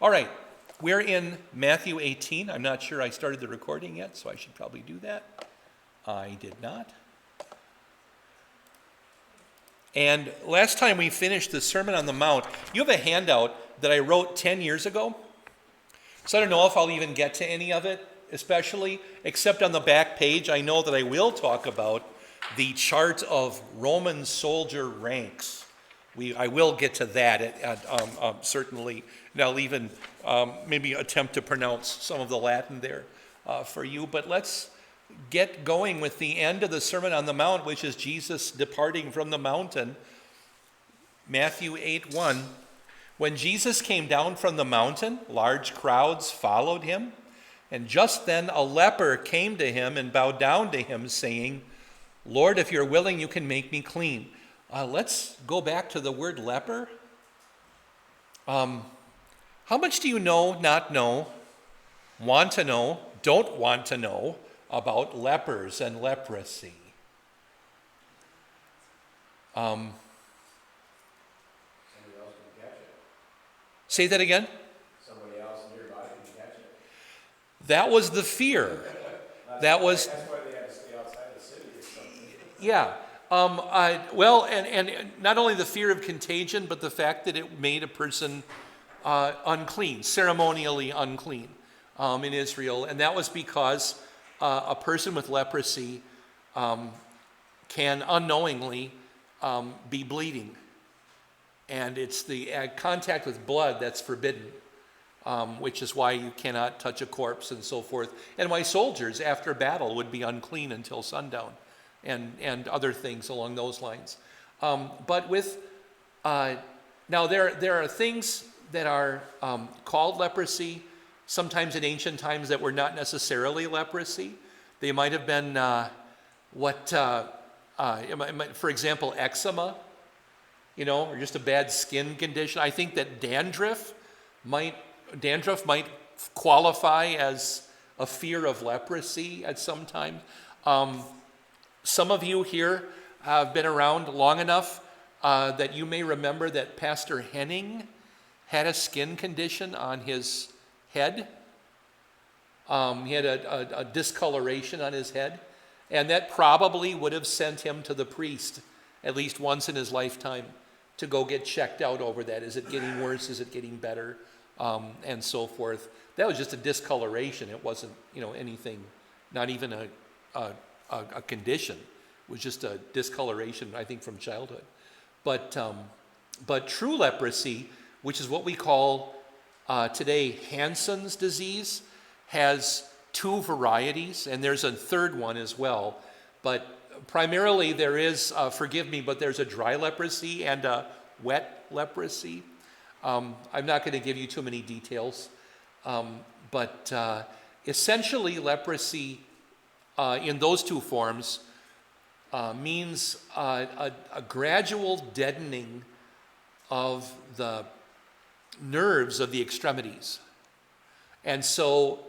All right, we're in Matthew 18. I'm not sure I started the recording yet, so I should probably do that. I did not. And last time we finished the Sermon on the Mount, you have a handout that I wrote 10 years ago. So I don't know if I'll even get to any of it, especially, except on the back page, I know that I will talk about the chart of Roman soldier ranks. I will get to that, certainly. And I'll even maybe attempt to pronounce some of the Latin there for you. But let's get going with the end of the Sermon on the Mount, which is Jesus departing from the mountain. Matthew 8:1. When Jesus came down from the mountain, large crowds followed him. And just then a leper came to him and bowed down to him, saying, "Lord, if you're willing, you can make me clean." Let's go back to the word leper. How much do you know, not know, want to know, don't want to know about lepers and leprosy? Somebody else can catch it. Say that again? Somebody else nearby can catch it. That was the fear. That's why they had to stay outside the city or something. Yeah. And not only the fear of contagion, but the fact that it made a person unclean, ceremonially unclean in Israel. And that was because a person with leprosy can unknowingly be bleeding. And it's the contact with blood that's forbidden, which is why you cannot touch a corpse and so forth. And why soldiers after battle would be unclean until sundown. And other things along those lines. But with, now there are things that are called leprosy, sometimes in ancient times that were not necessarily leprosy. They might have been for example, eczema, or just a bad skin condition. I think that dandruff might qualify as a fear of leprosy at some time. Some of you here have been around long enough that you may remember that Pastor Henning had a skin condition on his head. He had a discoloration on his head, and that probably would have sent him to the priest at least once in his lifetime to go get checked out over that. Is it getting worse? Is it getting better? And so forth. That was just a discoloration. It wasn't, anything, not even a condition. It was just a discoloration, I think, from childhood. But true leprosy, which is what we call today Hansen's disease, has two varieties, and there's a third one as well. But primarily there is, forgive me, but there's a dry leprosy and a wet leprosy. I'm not going to give you too many details, but essentially leprosy in those two forms means a gradual deadening of the nerves of the extremities. And so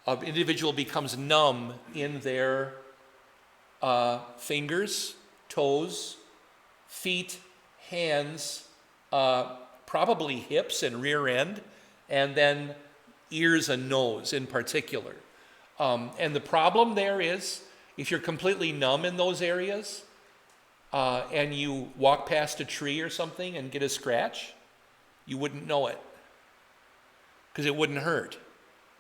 an individual becomes numb in their fingers, toes, feet, hands, probably hips and rear end, and then ears and nose in particular. And the problem there is, if you're completely numb in those areas and you walk past a tree or something and get a scratch, you wouldn't know it because it wouldn't hurt.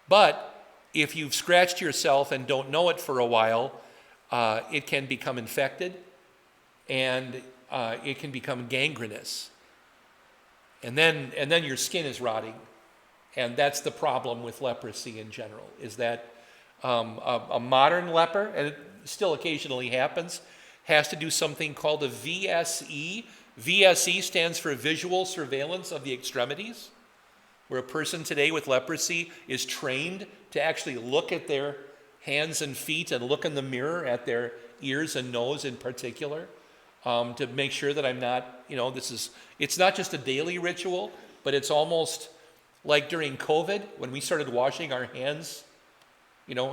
But if you've scratched yourself and don't know it for a while, it can become infected and it can become gangrenous. And then your skin is rotting. And that's the problem with leprosy in general, is that a modern leper, and it still occasionally happens, has to do something called a VSE. VSE stands for visual surveillance of the extremities, where a person today with leprosy is trained to actually look at their hands and feet and look in the mirror at their ears and nose in particular, to make sure that I'm not, it's not just a daily ritual, but it's almost like during COVID when we started washing our hands,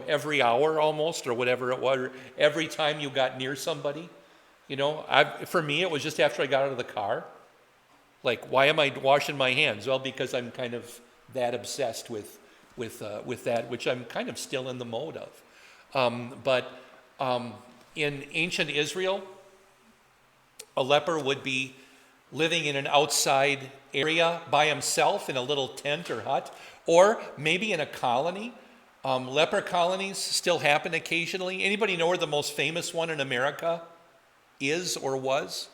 every hour almost, or whatever it was, or every time you got near somebody. For me, it was just after I got out of the car. Like, why am I washing my hands? Well, because I'm kind of that obsessed with that, which I'm kind of still in the mode of. But in ancient Israel, a leper would be living in an outside area by himself in a little tent or hut, or maybe in a colony. Leper colonies still happen occasionally. Anybody know where the most famous one in America is or was?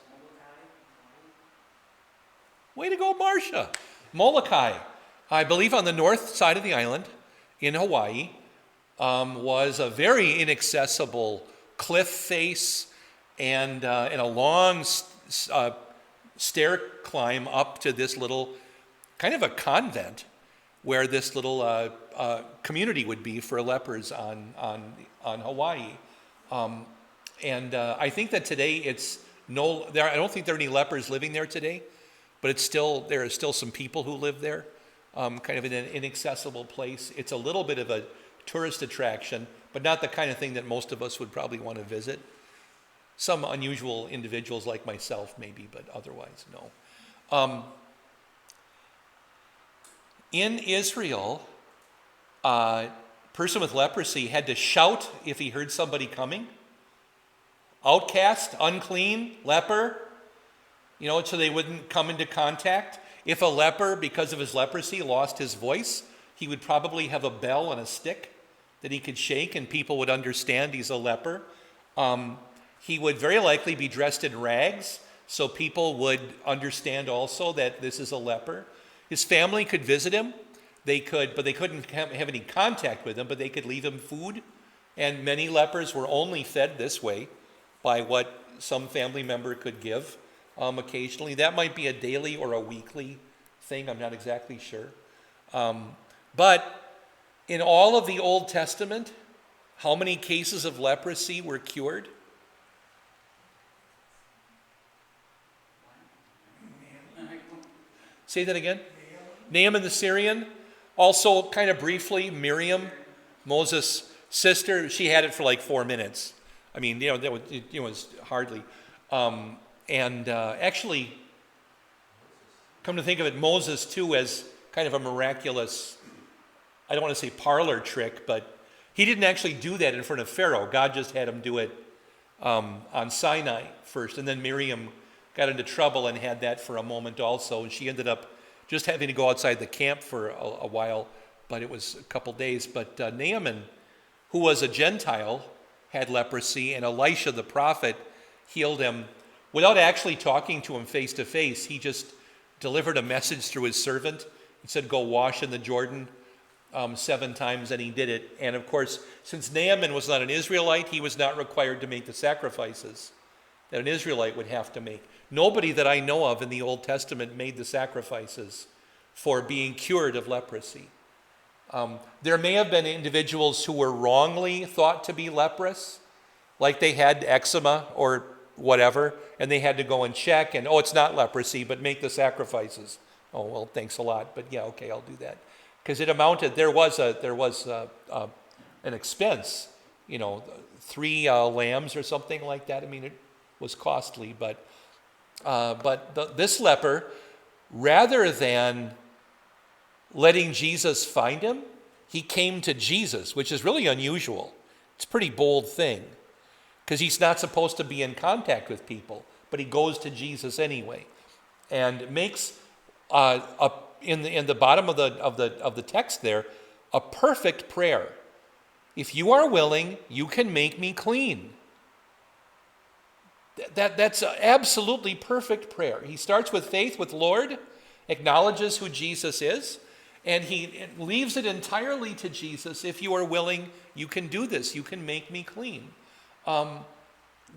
Way to go, Marcia. Molokai, I believe on the north side of the island in Hawaii, was a very inaccessible cliff face and a long stair climb up to this little kind of a convent where this little community would be for lepers on Hawaii. And I think that today I don't think there are any lepers living there today, but there are still some people who live there, kind of in an inaccessible place. It's a little bit of a tourist attraction, but not the kind of thing that most of us would probably want to visit. Some unusual individuals like myself maybe, but otherwise no. In Israel, a person with leprosy had to shout if he heard somebody coming. Outcast, unclean, leper, so they wouldn't come into contact. If a leper, because of his leprosy, lost his voice, he would probably have a bell and a stick that he could shake and people would understand he's a leper. He would very likely be dressed in rags, so people would understand also that this is a leper. His family could visit him. But they couldn't have any contact with him, but they could leave him food. And many lepers were only fed this way by what some family member could give occasionally. That might be a daily or a weekly thing. I'm not exactly sure. But in all of the Old Testament, how many cases of leprosy were cured? Say that again. Naaman the Syrian. Also, kind of briefly, Miriam, Moses' sister, she had it for like 4 minutes. I mean, that was hardly. Actually, come to think of it, Moses too, as kind of a miraculous, I don't want to say parlor trick, but he didn't actually do that in front of Pharaoh. God just had him do it on Sinai first, and then Miriam got into trouble and had that for a moment also, and she ended up just having to go outside the camp for a while, but it was a couple days. But Naaman, who was a Gentile, had leprosy, and Elisha the prophet healed him without actually talking to him face to face. He just delivered a message through his servant. He said, go wash in the Jordan 7 times, and he did it. And of course, since Naaman was not an Israelite, he was not required to make the sacrifices that an Israelite would have to make. Nobody that I know of in the Old Testament made the sacrifices for being cured of leprosy. There may have been individuals who were wrongly thought to be leprous, like they had eczema or whatever, and they had to go and check, and it's not leprosy, but make the sacrifices. Oh, well, thanks a lot, but yeah, okay, I'll do that. Because it amounted, there was an expense, 3 lambs or something like that. I mean, it was costly, but this leper, rather than letting Jesus find him, he came to Jesus, which is really unusual. It's a pretty bold thing, because he's not supposed to be in contact with people, but he goes to Jesus anyway, and makes in the bottom of the text there a perfect prayer. If you are willing, you can make me clean. That's an absolutely perfect prayer. He starts with faith with Lord, acknowledges who Jesus is, and he leaves it entirely to Jesus. If you are willing, you can do this. You can make me clean.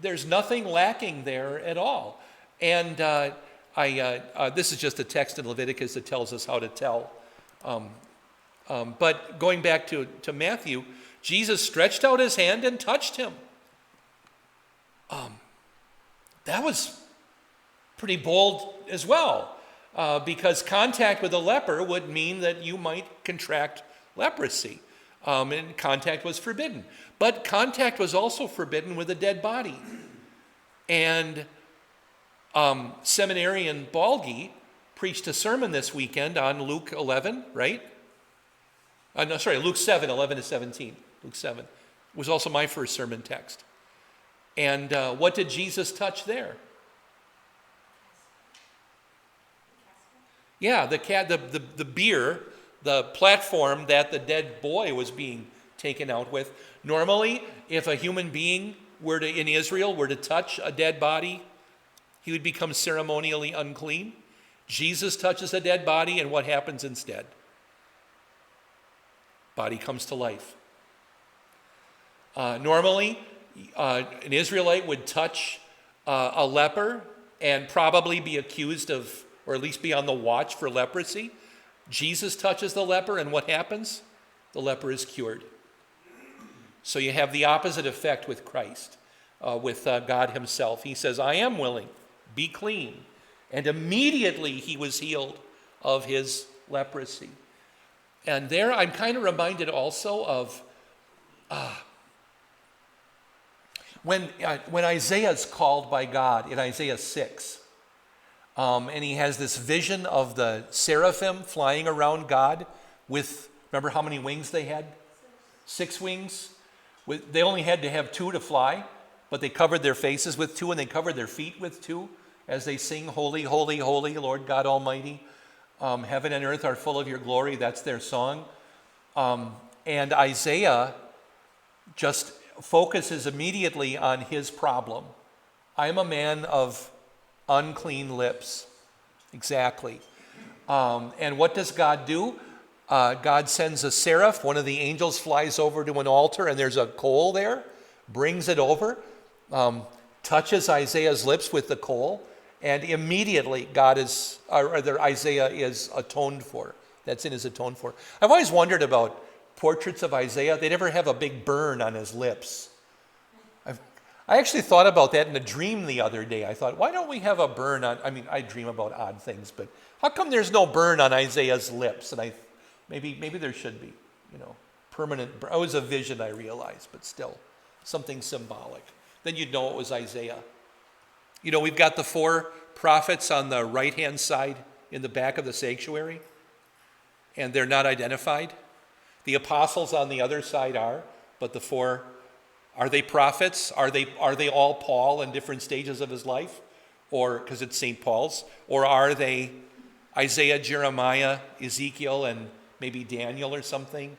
There's nothing lacking there at all. And this is just a text in Leviticus that tells us how to tell. But going back to Matthew, Jesus stretched out his hand and touched him. That was pretty bold as well, because contact with a leper would mean that you might contract leprosy, and contact was forbidden. But contact was also forbidden with a dead body. And seminarian Balgi preached a sermon this weekend on Luke 11, right? Luke 7, 11 to 17. Luke 7 was also my first sermon text. And what did Jesus touch there? Yeah, the bier, the platform that the dead boy was being taken out with. Normally, if a human being in Israel were to touch a dead body, he would become ceremonially unclean. Jesus touches a dead body, and what happens instead? Body comes to life. Normally, an Israelite would touch a leper and probably be accused of, or at least be on the watch for leprosy. Jesus touches the leper, and what happens? The leper is cured. So you have the opposite effect with Christ, with God himself. He says, I am willing, be clean. And immediately he was healed of his leprosy. And there I'm kind of reminded also of when Isaiah is called by God in Isaiah 6, and he has this vision of the seraphim flying around God with, remember how many wings they had? 6 wings. They only had to have 2 to fly, but they covered their faces with 2, and they covered their feet with 2 as they sing, Holy, Holy, Holy, Lord God Almighty. Heaven and earth are full of your glory. That's their song. And Isaiah just focuses immediately on his problem. I am a man of unclean lips. Exactly. And what does God do? God sends a seraph. One of the angels flies over to an altar, and there's a coal there, brings it over, touches Isaiah's lips with the coal, and immediately Isaiah is atoned for. That sin is atoned for. I've always wondered about portraits of Isaiah. They never have a big burn on his lips. I actually thought about that in a dream the other day. I thought, why don't we have a burn on, I dream about odd things, but how come there's no burn on Isaiah's lips? And maybe there should be, permanent burn. It was a vision, I realized, but still, something symbolic. Then you'd know it was Isaiah. We've got the 4 prophets on the right-hand side in the back of the sanctuary, and they're not identified. The apostles on the other side are, but the 4, are they prophets? Are they all Paul in different stages of his life? Or, because it's St. Paul's? Or are they Isaiah, Jeremiah, Ezekiel, and maybe Daniel or something?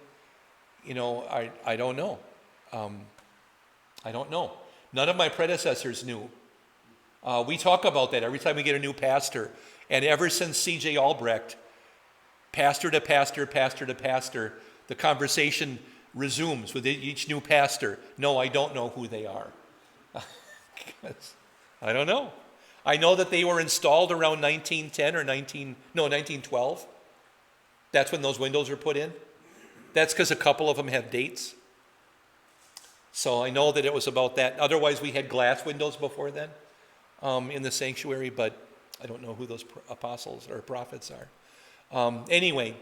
I don't know. I don't know. None of my predecessors knew. We talk about that every time we get a new pastor. And ever since C.J. Albrecht, pastor to pastor, pastor to pastor, the conversation resumes with each new pastor. No, I don't know who they are. I don't know. I know that they were installed around 1910 or 1912. That's when those windows were put in. That's because a couple of them have dates. So I know that it was about that. Otherwise, we had glass windows before then in the sanctuary, but I don't know who those apostles or prophets are. Anyway,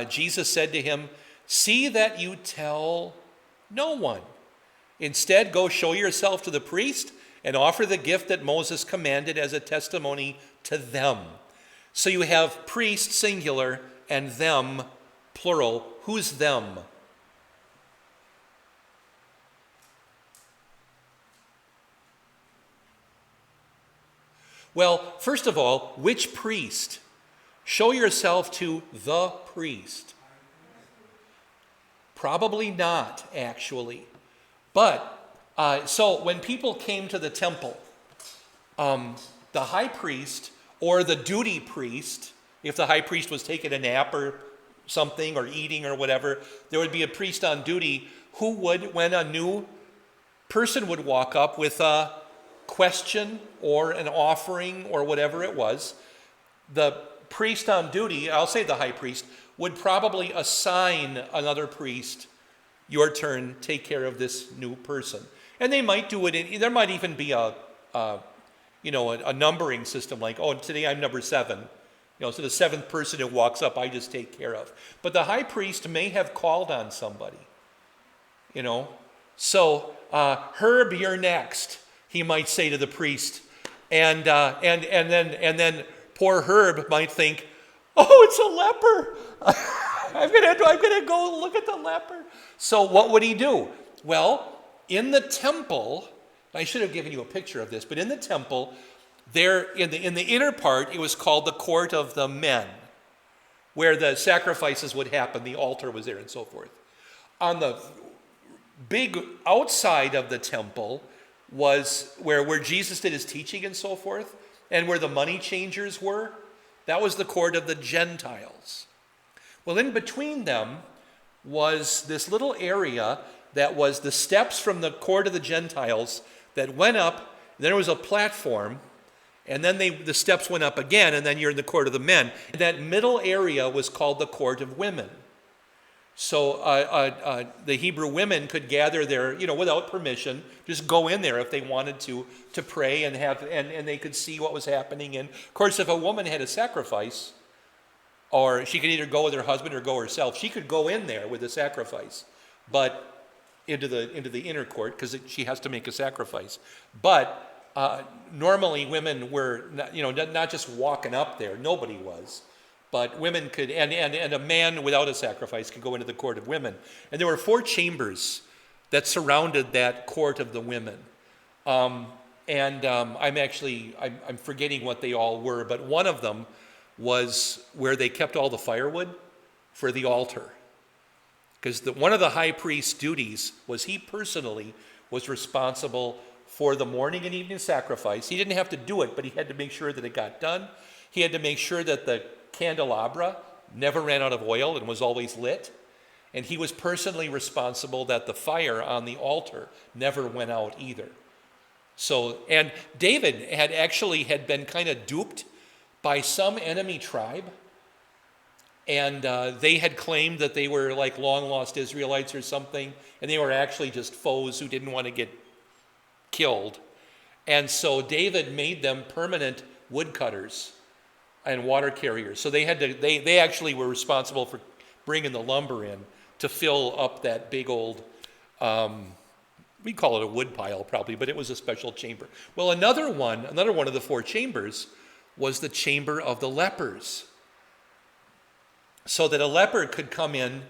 Jesus said to him, see that you tell no one. Instead, go show yourself to the priest and offer the gift that Moses commanded as a testimony to them. So you have priest, singular, and them, plural. Who's them? Well, first of all, which priest? Show yourself to the priest. Probably not, actually. But, so when people came to the temple, the high priest or the duty priest, if the high priest was taking a nap or something or eating or whatever, there would be a priest on duty who would, when a new person would walk up with a question or an offering or whatever it was, the priest on duty, I'll say the high priest, would probably assign another priest, your turn, take care of this new person. And they might do it, there might even be a numbering system like, oh, today I'm number 7. So the 7th person who walks up, I just take care of. But the high priest may have called on somebody, So, Herb, you're next, he might say to the priest. And then poor Herb might think, oh, it's a leper. I'm gonna go look at the leper. So what would he do? Well, in the temple, I should have given you a picture of this, but in the temple, there in the inner part, it was called the court of the men, where the sacrifices would happen. The altar was there and so forth. On the big outside of the temple was where Jesus did his teaching and so forth, and where the money changers were. That was the court of the Gentiles. Well, in between them was this little area that was the steps from the court of the Gentiles that went up. Then there was a platform, and then the steps went up again, and then you're in the court of the men. And that middle area was called the court of women. So the Hebrew women could gather there, without permission, just go in there if they wanted to pray and they could see what was happening. And of course, if a woman had a sacrifice, or she could either go with her husband or go herself, she could go in there with a sacrifice, but into the inner court because she has to make a sacrifice. But normally women were not just walking up there. Nobody was. But women could, and a man without a sacrifice could go into the court of women. And there were 4 chambers that surrounded that court of the women. I'm forgetting what they all were, but one of them was where they kept all the firewood for the altar. Because one of the high priest's duties was he personally was responsible for the morning and evening sacrifice. He didn't have to do it, but he had to make sure that it got done. He had to make sure that the candelabra never ran out of oil and was always lit. And he was personally responsible that the fire on the altar never went out either. So, and David had been kind of duped by some enemy tribe. And they had claimed that they were like long lost Israelites or something. And they were actually just foes who didn't want to get killed. And so David made them permanent woodcutters and water carriers. So they actually were responsible for bringing the lumber in to fill up that big old, we call it a wood pile probably, but it was a special chamber. Well, another one of the 4 chambers was the chamber of the lepers. So that a leper could come in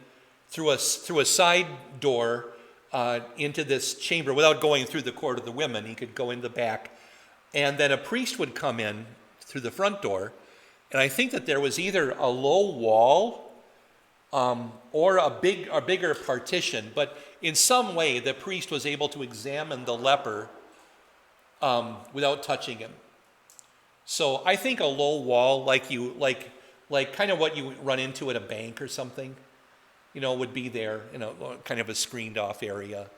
through a side door into this chamber without going through the court of the women. He could go in the back. And then a priest would come in through the front door. And I think that there was either a low wall or a bigger partition, but in some way the priest was able to examine the leper without touching him. So I think a low wall, like kind of what you run into at a bank or something, would be there in kind of a screened off area,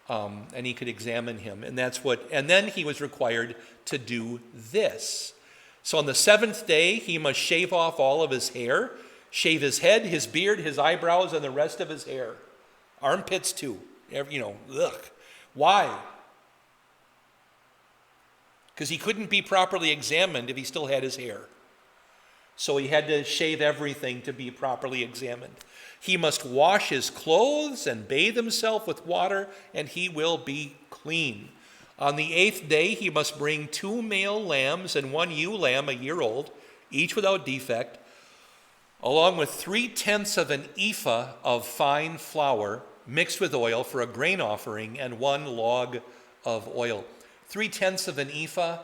and he could examine him, and then he was required to do this. So on the 7th day, he must shave off all of his hair, shave his head, his beard, his eyebrows, and the rest of his hair. Armpits too. Ugh. Why? Because he couldn't be properly examined if he still had his hair. So he had to shave everything to be properly examined. He must wash his clothes and bathe himself with water, and he will be clean. On the 8th day, he must bring 2 male lambs and 1 ewe lamb a year old, each without defect, along with 3/10 of an ephah of fine flour mixed with oil for a grain offering, and 1 log of oil. 3/10 of an ephah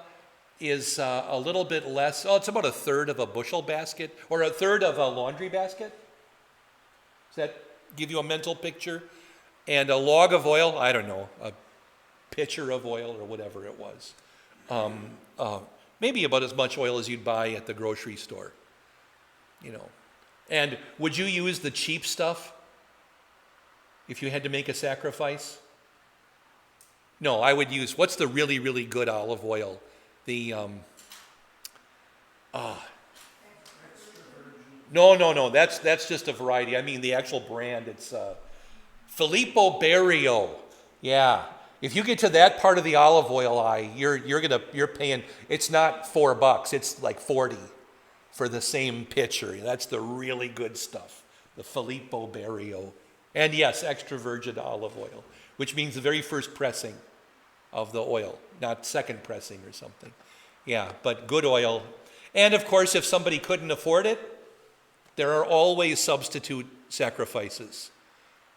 is a little bit less. Oh, it's about 1/3 of a bushel basket, or 1/3 of a laundry basket. Does that give you a mental picture? And a log of oil, I don't know, a pitcher of oil or whatever it was. Maybe about as much oil as you'd buy at the grocery store. And would you use the cheap stuff if you had to make a sacrifice? No, I would use, what's the really, really good olive oil? No, that's just a variety. I mean the actual brand, it's Filippo Berrio. Yeah. If you get to that part of the olive oil aisle, you're paying, it's not $4, it's like 40 for the same pitcher. That's the really good stuff, the Filippo Berrio. And yes, extra virgin olive oil, which means the very first pressing of the oil, not second pressing or something. Yeah, but good oil. And of course, if somebody couldn't afford it, there are always substitute sacrifices.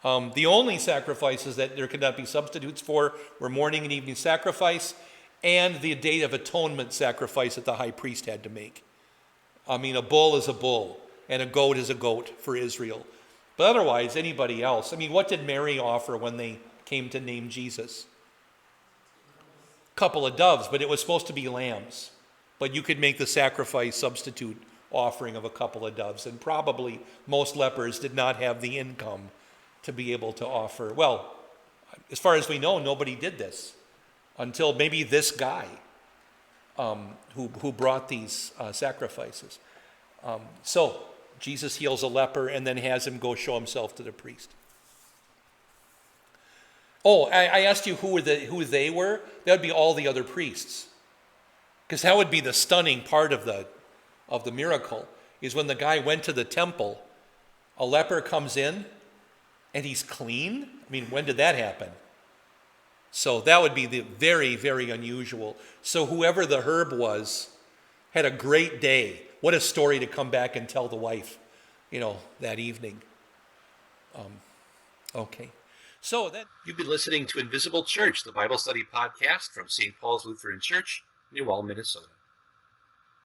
The only sacrifices that there could not be substitutes for were morning and evening sacrifice and the Day of Atonement sacrifice that the high priest had to make. I mean, a bull is a bull, and a goat is a goat for Israel. But otherwise, anybody else. I mean, what did Mary offer when they came to name Jesus? A couple of doves, but it was supposed to be lambs. But you could make the sacrifice substitute offering of a couple of doves, and probably most lepers did not have the income to be able to offer. Well, as far as we know, nobody did this until maybe this guy who brought these sacrifices. So Jesus heals a leper and then has him go show himself to the priest. Oh, I asked you who they were. That would be all the other priests. Because that would be the stunning part of the miracle, is when the guy went to the temple, a leper comes in and he's clean. I mean, when did that happen? So that would be the very, very unusual. So whoever the herb was had a great day. What a story to come back and tell the wife, that evening. Okay. So then you've been listening to Invisible Church, the Bible study podcast from St. Paul's Lutheran Church, New Ulm, Minnesota.